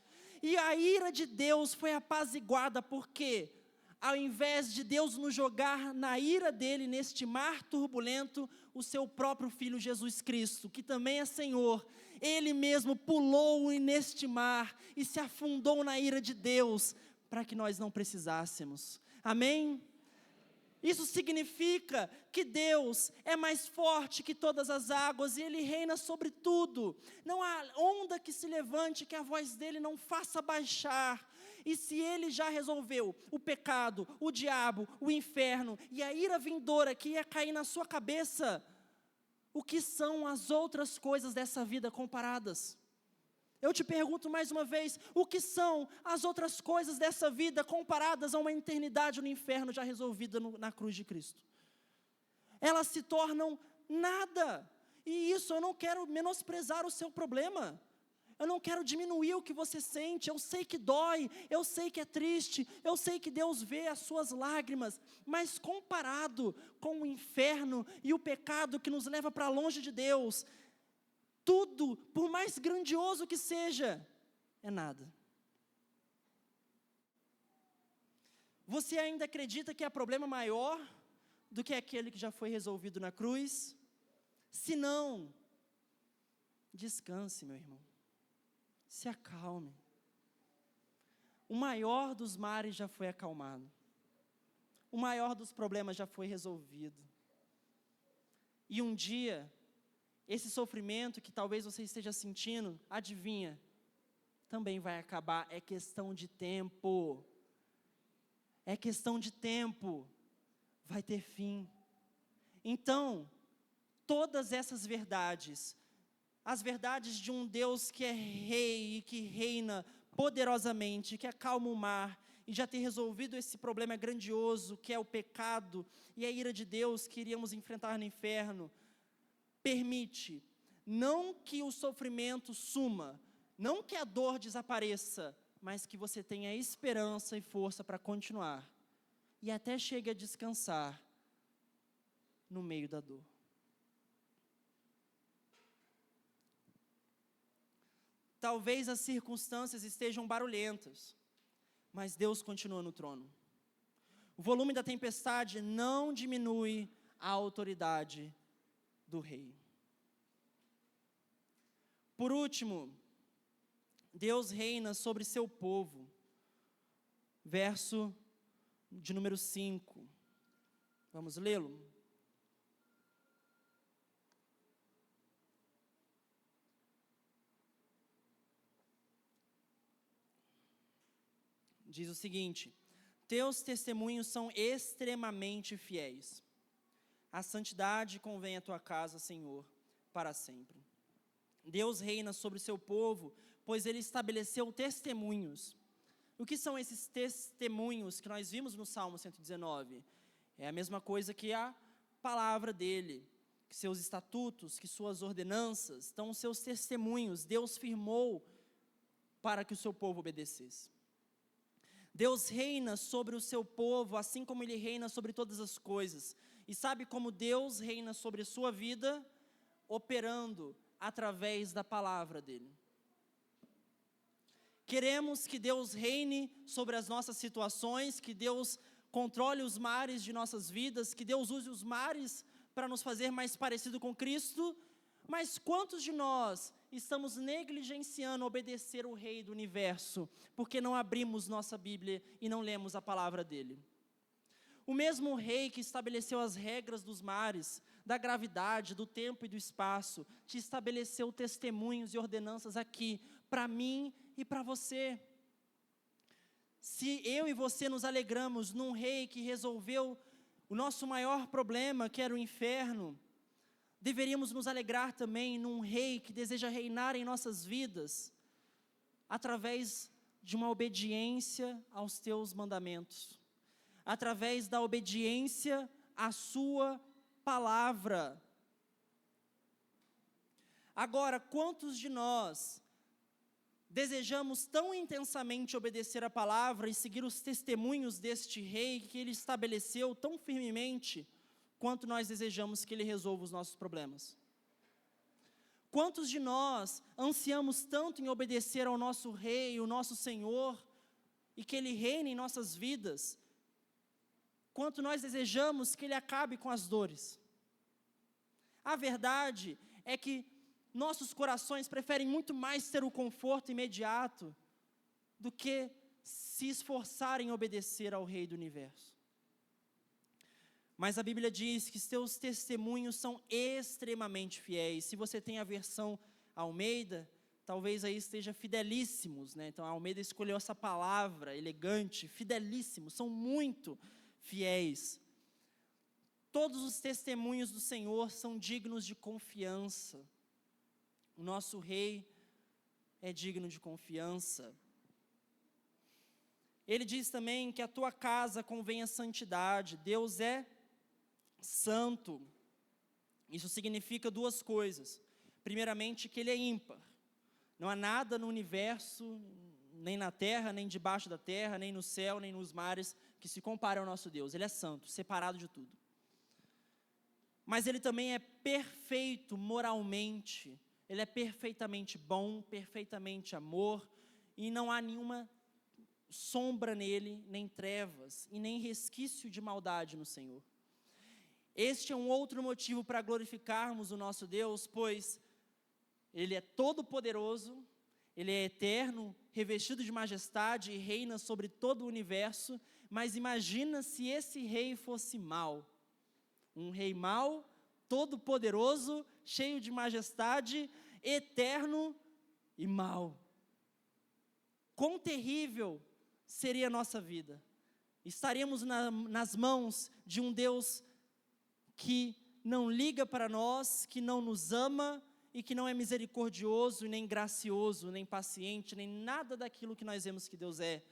E a ira de Deus foi apaziguada, porque ao invés de Deus nos jogar na ira dele, neste mar turbulento, o seu próprio Filho Jesus Cristo, que também é Senhor, Ele mesmo pulou neste mar e se afundou na ira de Deus, para que nós não precisássemos. Amém? Isso significa que Deus é mais forte que todas as águas e Ele reina sobre tudo. Não há onda que se levante que a voz dEle não faça baixar. E se Ele já resolveu o pecado, o diabo, o inferno e a ira vindoura que ia cair na sua cabeça, o que são as outras coisas dessa vida comparadas? Eu te pergunto mais uma vez, o que são as outras coisas dessa vida comparadas a uma eternidade no inferno já resolvida na cruz de Cristo? Elas se tornam nada. E isso, eu não quero menosprezar o seu problema. Eu não quero diminuir o que você sente. Eu sei que dói, eu sei que é triste, eu sei que Deus vê as suas lágrimas, mas comparado com o inferno e o pecado que nos leva para longe de Deus, tudo, por mais grandioso que seja, é nada. Você ainda acredita que há problema maior do que aquele que já foi resolvido na cruz? Se não, descanse, meu irmão. Se acalme. O maior dos mares já foi acalmado. O maior dos problemas já foi resolvido. E um dia, esse sofrimento que talvez você esteja sentindo, adivinha, também vai acabar. É questão de tempo. É questão de tempo. Vai ter fim. Então, todas essas verdades, as verdades de um Deus que é rei e que reina poderosamente, que acalma o mar e já ter resolvido esse problema grandioso, que é o pecado e a ira de Deus que iríamos enfrentar no inferno, permite, não que o sofrimento suma, não que a dor desapareça, mas que você tenha esperança e força para continuar, e até chegue a descansar no meio da dor. Talvez as circunstâncias estejam barulhentas, mas Deus continua no trono. O volume da tempestade não diminui a autoridade do rei. Por último, Deus reina sobre seu povo. Verso de número 5. Vamos lê-lo? Diz o seguinte: teus testemunhos são extremamente fiéis. A santidade convém à tua casa, Senhor, para sempre. Deus reina sobre o seu povo, pois Ele estabeleceu testemunhos. O que são esses testemunhos que nós vimos no Salmo 119? É a mesma coisa que a palavra dEle, que seus estatutos, que suas ordenanças, então os seus testemunhos, Deus firmou para que o seu povo obedecesse. Deus reina sobre o seu povo, assim como Ele reina sobre todas as coisas. E sabe como Deus reina sobre a sua vida? Operando através da palavra dEle. Queremos que Deus reine sobre as nossas situações, que Deus controle os mares de nossas vidas, que Deus use os mares para nos fazer mais parecido com Cristo, mas quantos de nós estamos negligenciando obedecer o Rei do Universo, porque não abrimos nossa Bíblia e não lemos a palavra dEle? O mesmo Rei que estabeleceu as regras dos mares, da gravidade, do tempo e do espaço, te estabeleceu testemunhos e ordenanças aqui, para mim e para você. Se eu e você nos alegramos num Rei que resolveu o nosso maior problema, que era o inferno, deveríamos nos alegrar também num Rei que deseja reinar em nossas vidas, através de uma obediência aos teus mandamentos, através da obediência à sua palavra. Agora, quantos de nós desejamos tão intensamente obedecer a palavra e seguir os testemunhos deste Rei que Ele estabeleceu tão firmemente, quanto nós desejamos que Ele resolva os nossos problemas? Quantos de nós ansiamos tanto em obedecer ao nosso Rei, o nosso Senhor, e que Ele reine em nossas vidas, quanto nós desejamos que Ele acabe com as dores? A verdade é que nossos corações preferem muito mais ter o conforto imediato do que se esforçarem em obedecer ao Rei do Universo. Mas a Bíblia diz que seus testemunhos são extremamente fiéis. Se você tem a versão Almeida, talvez aí esteja fidelíssimos, né? Então a Almeida escolheu essa palavra elegante, fidelíssimos, são muito fiéis. Todos os testemunhos do Senhor são dignos de confiança. O nosso Rei é digno de confiança. Ele diz também que a tua casa convém a santidade. Deus é santo. Isso significa duas coisas. Primeiramente, que Ele é ímpar. Não há nada no universo, nem na terra, nem debaixo da terra, nem no céu, nem nos mares, que se compare ao nosso Deus. Ele é santo, separado de tudo. Mas Ele também é perfeito moralmente. Ele é perfeitamente bom, perfeitamente amor, e não há nenhuma sombra nele, nem trevas, e nem resquício de maldade no Senhor. Este é um outro motivo para glorificarmos o nosso Deus, pois Ele é todo-poderoso, Ele é eterno, revestido de majestade e reina sobre todo o universo, mas imagina se esse rei fosse mau. Um rei mau, todo-poderoso, cheio de majestade, eterno e mau. Quão terrível seria a nossa vida. Estaríamos nas mãos de um Deus que não liga para nós, que não nos ama e que não é misericordioso, nem gracioso, nem paciente, nem nada daquilo que nós vemos que Deus é.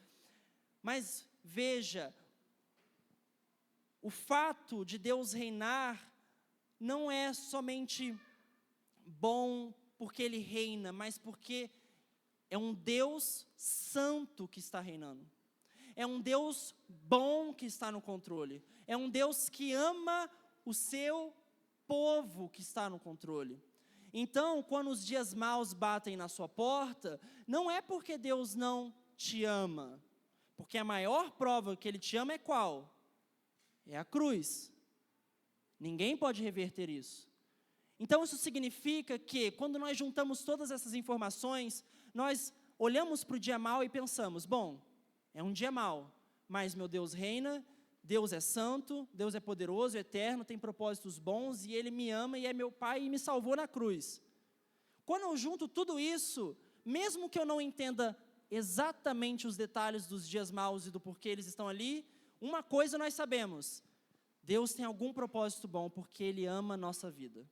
Mas veja, o fato de Deus reinar não é somente bom porque Ele reina, mas porque é um Deus santo que está reinando. É um Deus bom que está no controle. É um Deus que ama o seu povo que está no controle. Então, quando os dias maus batem na sua porta, não é porque Deus não te ama. Porque a maior prova que Ele te ama é qual? É a cruz. Ninguém pode reverter isso. Então isso significa que quando nós juntamos todas essas informações, nós olhamos para o dia mau e pensamos, bom, é um dia mau, mas meu Deus reina, Deus é santo, Deus é poderoso, eterno, tem propósitos bons e Ele me ama e é meu Pai e me salvou na cruz. Quando eu junto tudo isso, mesmo que eu não entenda exatamente os detalhes dos dias maus e do porquê eles estão ali, uma coisa nós sabemos, Deus tem algum propósito bom porque Ele ama a nossa vida.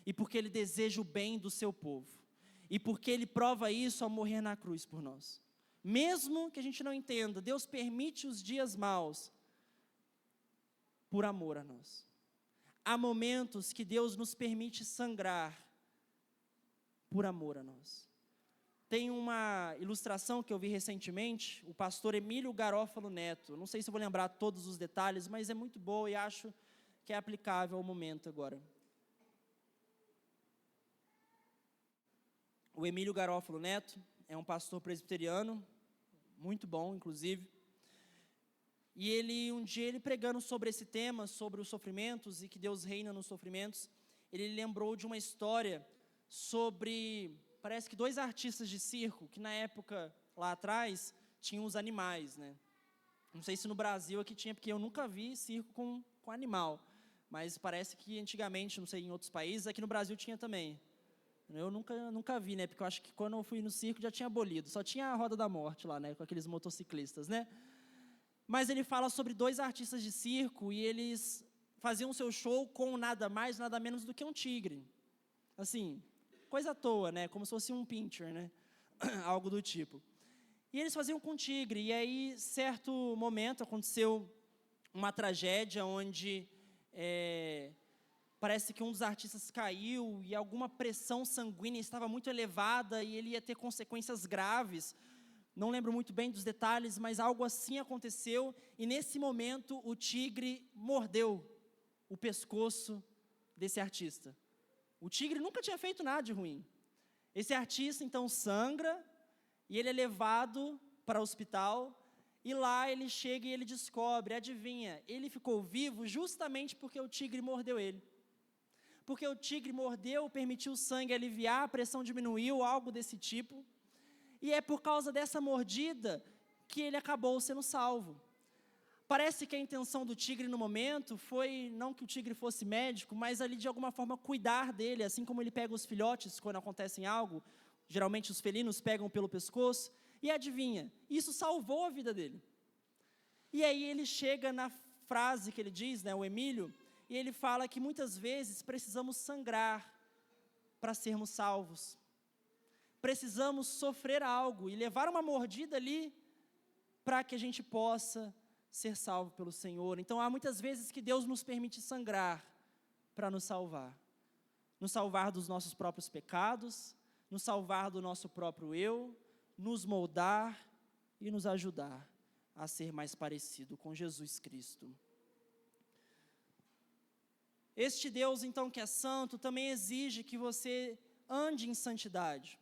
E porque Ele deseja o bem do seu povo. E porque Ele prova isso ao morrer na cruz por nós. Mesmo que a gente não entenda, Deus permite os dias maus por amor a nós. Há momentos que Deus nos permite sangrar por amor a nós. Tem uma ilustração que eu vi recentemente, o pastor Emílio Garófalo Neto. Não sei se eu vou lembrar todos os detalhes, mas é muito boa e acho que é aplicável ao momento agora. O Emílio Garófalo Neto é um pastor presbiteriano, muito bom, inclusive. E um dia ele pregando sobre esse tema, sobre os sofrimentos e que Deus reina nos sofrimentos, ele lembrou de uma história sobre, parece que 2 artistas de circo, que na época, lá atrás, tinham os animais, né? Não sei se no Brasil aqui tinha, porque eu nunca vi circo com animal, mas parece que antigamente, não sei, em outros países, aqui no Brasil tinha também. Eu nunca vi, né? Porque eu acho que quando eu fui no circo já tinha abolido. Só tinha a Roda da Morte lá, né? Com aqueles motociclistas, né? Mas ele fala sobre 2 artistas de circo e eles faziam seu show com nada mais, nada menos do que um tigre. Assim, coisa à toa, né? Como se fosse um pincher, né? Algo do tipo. E eles faziam com tigre. E aí, certo momento, aconteceu uma tragédia onde parece que um dos artistas caiu e alguma pressão sanguínea estava muito elevada e ele ia ter consequências graves. Não lembro muito bem dos detalhes, mas algo assim aconteceu. E nesse momento o tigre mordeu o pescoço desse artista. O tigre nunca tinha feito nada de ruim. Esse artista então sangra e ele é levado para o hospital. E lá ele chega e ele descobre, adivinha, ele ficou vivo justamente porque o tigre mordeu ele. Porque o tigre mordeu, permitiu o sangue aliviar, a pressão diminuiu, algo desse tipo. E é por causa dessa mordida que ele acabou sendo salvo. Parece que a intenção do tigre no momento foi, não que o tigre fosse médico, mas ali de alguma forma cuidar dele, assim como ele pega os filhotes quando acontece algo, geralmente os felinos pegam pelo pescoço, e adivinha, isso salvou a vida dele. E aí ele chega na frase que ele diz, né, o Emílio, e ele fala que muitas vezes precisamos sangrar para sermos salvos. Precisamos sofrer algo e levar uma mordida ali para que a gente possa ser salvo pelo Senhor. Então há muitas vezes que Deus nos permite sangrar para nos salvar. Nos salvar dos nossos próprios pecados, nos salvar do nosso próprio eu, nos moldar e nos ajudar a ser mais parecido com Jesus Cristo. Este Deus, então, que é santo, também exige que você ande em santidade.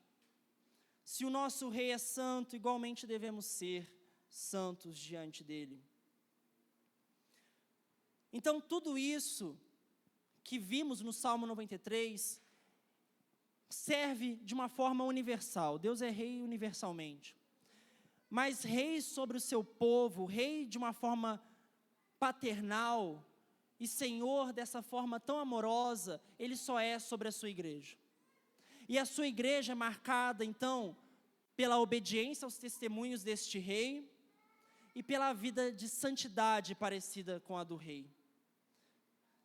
Se o nosso Rei é santo, igualmente devemos ser santos diante dEle. Então, tudo isso que vimos no Salmo 93 serve de uma forma universal. Deus é Rei universalmente. Mas Rei sobre o seu povo, Rei de uma forma paternal, e Senhor dessa forma tão amorosa, Ele só é sobre a sua igreja. E a sua igreja é marcada, então, pela obediência aos testemunhos deste Rei e pela vida de santidade parecida com a do Rei.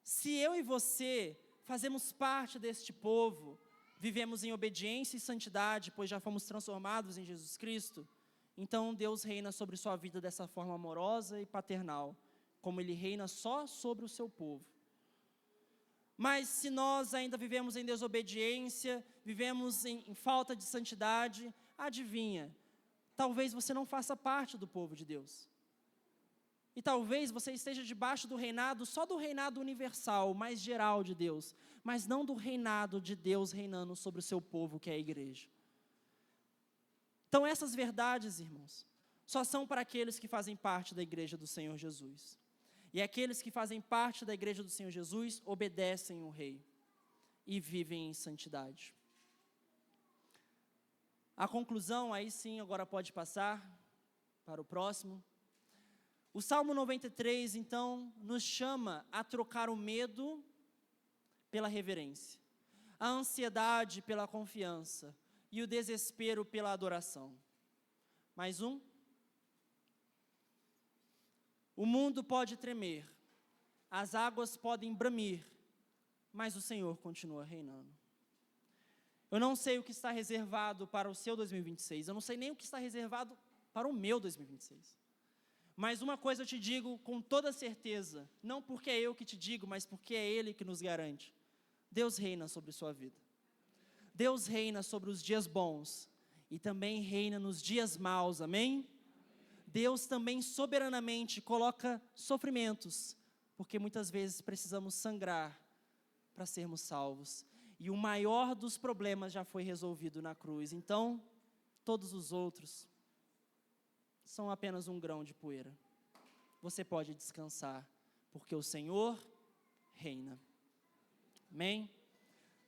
Se eu e você fazemos parte deste povo, vivemos em obediência e santidade, pois já fomos transformados em Jesus Cristo, então Deus reina sobre sua vida dessa forma amorosa e paternal, como Ele reina só sobre o seu povo. Mas se nós ainda vivemos em desobediência, vivemos em falta de santidade, adivinha, talvez você não faça parte do povo de Deus. E talvez você esteja debaixo do reinado, só do reinado universal, mais geral de Deus, mas não do reinado de Deus reinando sobre o seu povo, que é a igreja. Então essas verdades, irmãos, só são para aqueles que fazem parte da igreja do Senhor Jesus. E aqueles que fazem parte da igreja do Senhor Jesus obedecem o Rei e vivem em santidade. A conclusão, aí sim, agora pode passar para o próximo. O Salmo 93, então, nos chama a trocar o medo pela reverência, a ansiedade pela confiança e o desespero pela adoração. Mais um. O mundo pode tremer, as águas podem bramir, mas o Senhor continua reinando. Eu não sei o que está reservado para o seu 2026, eu não sei nem o que está reservado para o meu 2026. Mas uma coisa eu te digo com toda certeza, não porque é eu que te digo, mas porque é Ele que nos garante. Deus reina sobre sua vida. Deus reina sobre os dias bons e também reina nos dias maus, amém? Deus também soberanamente coloca sofrimentos, porque muitas vezes precisamos sangrar para sermos salvos. E o maior dos problemas já foi resolvido na cruz. Então, todos os outros são apenas um grão de poeira. Você pode descansar, porque o Senhor reina. Amém?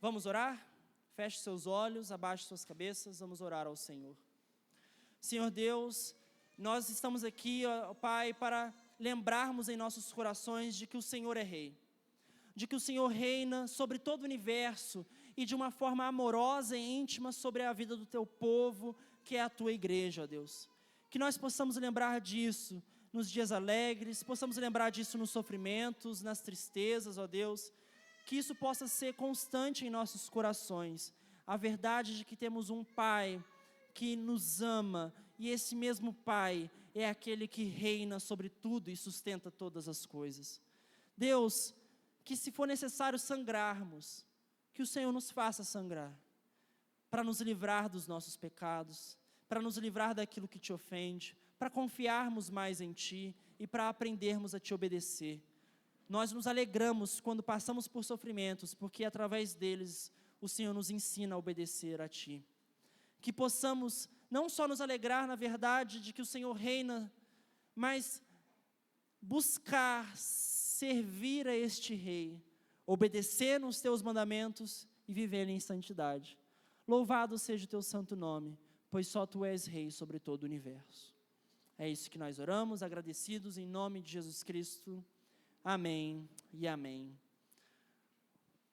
Vamos orar? Feche seus olhos, abaixe suas cabeças, vamos orar ao Senhor. Senhor Deus, nós estamos aqui, ó Pai, para lembrarmos em nossos corações de que o Senhor é Rei, de que o Senhor reina sobre todo o universo e de uma forma amorosa e íntima sobre a vida do Teu povo, que é a Tua igreja, ó Deus. Que nós possamos lembrar disso nos dias alegres, possamos lembrar disso nos sofrimentos, nas tristezas, ó Deus, que isso possa ser constante em nossos corações, a verdade de que temos um Pai que nos ama, e esse mesmo Pai é aquele que reina sobre tudo e sustenta todas as coisas. Deus, que se for necessário sangrarmos, que o Senhor nos faça sangrar, para nos livrar dos nossos pecados, para nos livrar daquilo que te ofende, para confiarmos mais em Ti e para aprendermos a Te obedecer. Nós nos alegramos quando passamos por sofrimentos, porque através deles o Senhor nos ensina a obedecer a Ti. Que possamos não só nos alegrar na verdade de que o Senhor reina, mas buscar servir a este Rei, obedecer nos Teus mandamentos e viver em santidade. Louvado seja o Teu santo nome, pois só Tu és Rei sobre todo o universo. É isso que nós oramos, agradecidos em nome de Jesus Cristo. Amém e amém.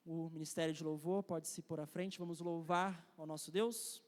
O Ministério de Louvor pode se pôr à frente, vamos louvar ao nosso Deus.